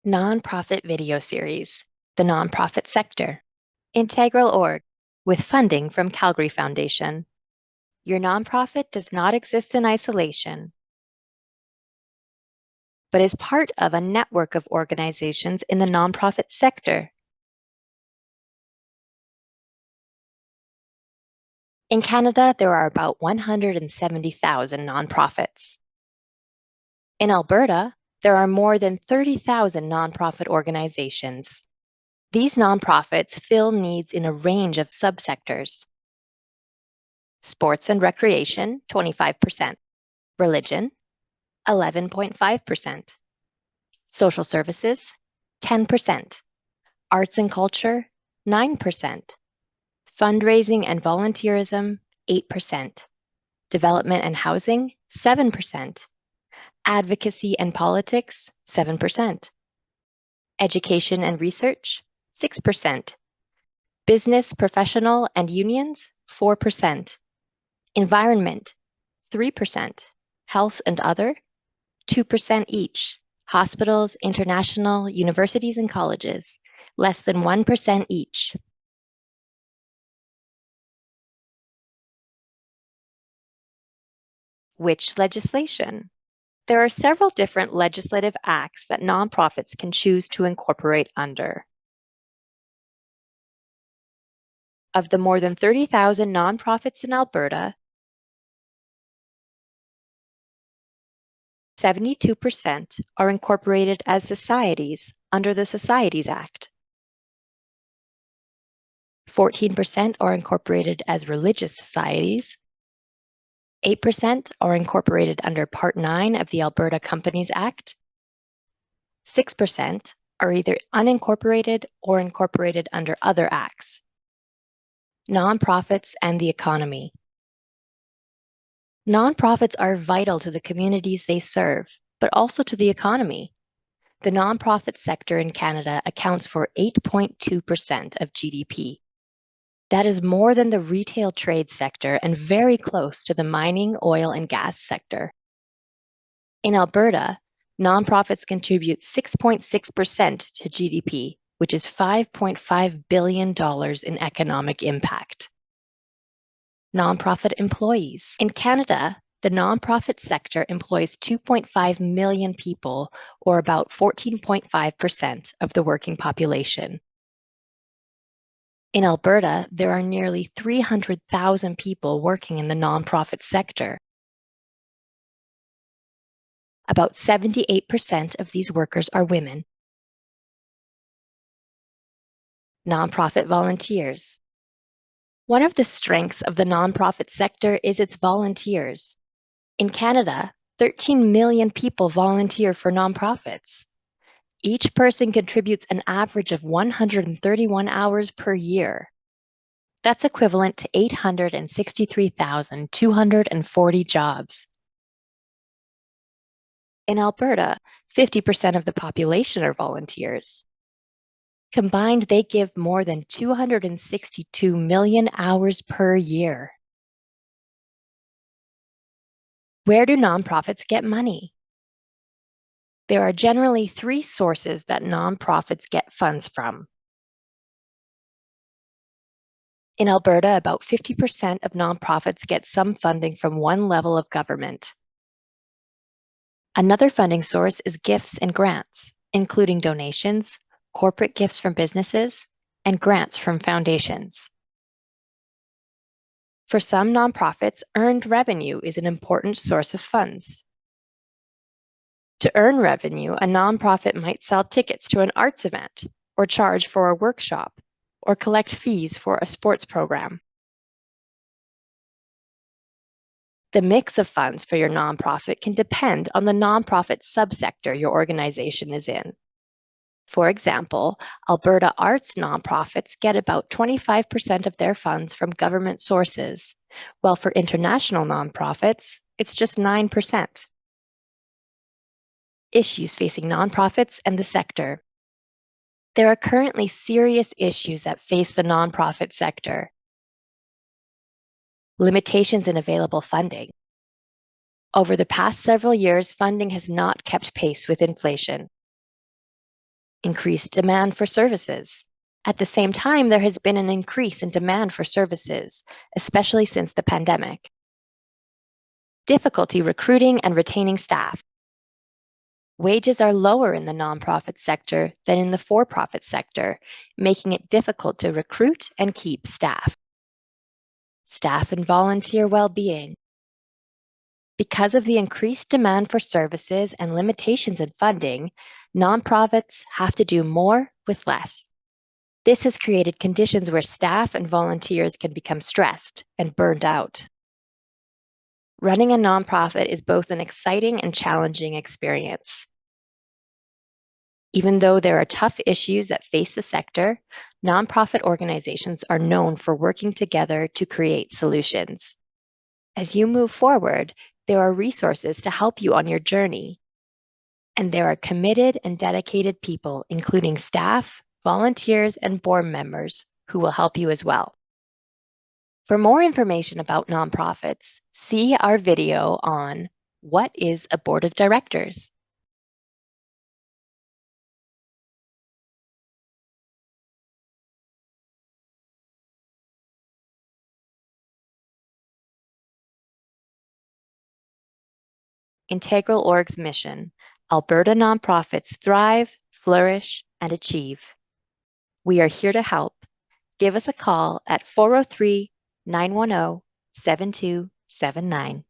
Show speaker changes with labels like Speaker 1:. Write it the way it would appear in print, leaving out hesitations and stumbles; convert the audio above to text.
Speaker 1: Nonprofit video series, The Nonprofit Sector, Integral Org, with funding from Calgary Foundation. Your nonprofit does not exist in isolation, but is part of a network of organizations in the nonprofit sector. In Canada, there are about 170,000 nonprofits. In Alberta, there are more than 30,000 nonprofit organizations. These nonprofits fill needs in a range of subsectors. Sports and recreation, 25%. Religion, 11.5%. Social services, 10%. Arts and culture, 9%. Fundraising and volunteerism, 8%. Development and housing, 7%. Advocacy and politics, 7%. Education and research, 6%. Business, professional, and unions, 4%. Environment, 3%. Health and other, 2% each. Hospitals, international, universities, and colleges, less than 1% each. Which legislation? There are several different legislative acts that nonprofits can choose to incorporate under. Of the more than 30,000 nonprofits in Alberta, 72% are incorporated as societies under the Societies Act. 14% are incorporated as religious societies. 8% are incorporated under Part 9 of the Alberta Companies Act. 6% are either unincorporated or incorporated under other acts. Nonprofits and the economy. Nonprofits are vital to the communities they serve, but also to the economy. The nonprofit sector in Canada accounts for 8.2% of GDP. That is more than the retail trade sector and very close to the mining, oil, and gas sector. In Alberta, nonprofits contribute 6.6% to GDP, which is $5.5 billion in economic impact. Nonprofit employees. In Canada, the nonprofit sector employs 2.5 million people, or about 14.5% of the working population. In Alberta, there are nearly 300,000 people working in the nonprofit sector. About 78% of these workers are women. Nonprofit volunteers. One of the strengths of the nonprofit sector is its volunteers. In Canada, 13 million people volunteer for nonprofits. Each person contributes an average of 131 hours per year. That's equivalent to 863,240 jobs. In Alberta, 50% of the population are volunteers. Combined, they give more than 262 million hours per year. Where do nonprofits get money? There are generally three sources that nonprofits get funds from. In Alberta, about 50% of nonprofits get some funding from one level of government. Another funding source is gifts and grants, including donations, corporate gifts from businesses, and grants from foundations. For some nonprofits, earned revenue is an important source of funds. To earn revenue, a nonprofit might sell tickets to an arts event, or charge for a workshop, or collect fees for a sports program. The mix of funds for your nonprofit can depend on the nonprofit subsector your organization is in. For example, Alberta arts nonprofits get about 25% of their funds from government sources, while for international nonprofits, it's just 9%. Issues facing nonprofits and the sector. There are currently serious issues that face the nonprofit sector. Limitations in available funding. Over the past several years, funding has not kept pace with inflation. increased demand for services. At the same time, there has been an increase in demand for services, especially since the pandemic. Difficulty recruiting and retaining staff. Wages are lower in the nonprofit sector than in the for-profit sector, making it difficult to recruit and keep staff. Staff and volunteer well-being. Because of the increased demand for services and limitations in funding, nonprofits have to do more with less. This has created conditions where staff and volunteers can become stressed and burned out. Running a nonprofit is both an exciting and challenging experience. Even though there are tough issues that face the sector, nonprofit organizations are known for working together to create solutions. As you move forward, there are resources to help you on your journey. And there are committed and dedicated people, including staff, volunteers, and board members, who will help you as well. For more information about nonprofits, see our video on What is a Board of Directors? Integral Org's mission: Alberta nonprofits thrive, flourish, and achieve. We are here to help. Give us a call at 403 910 7279.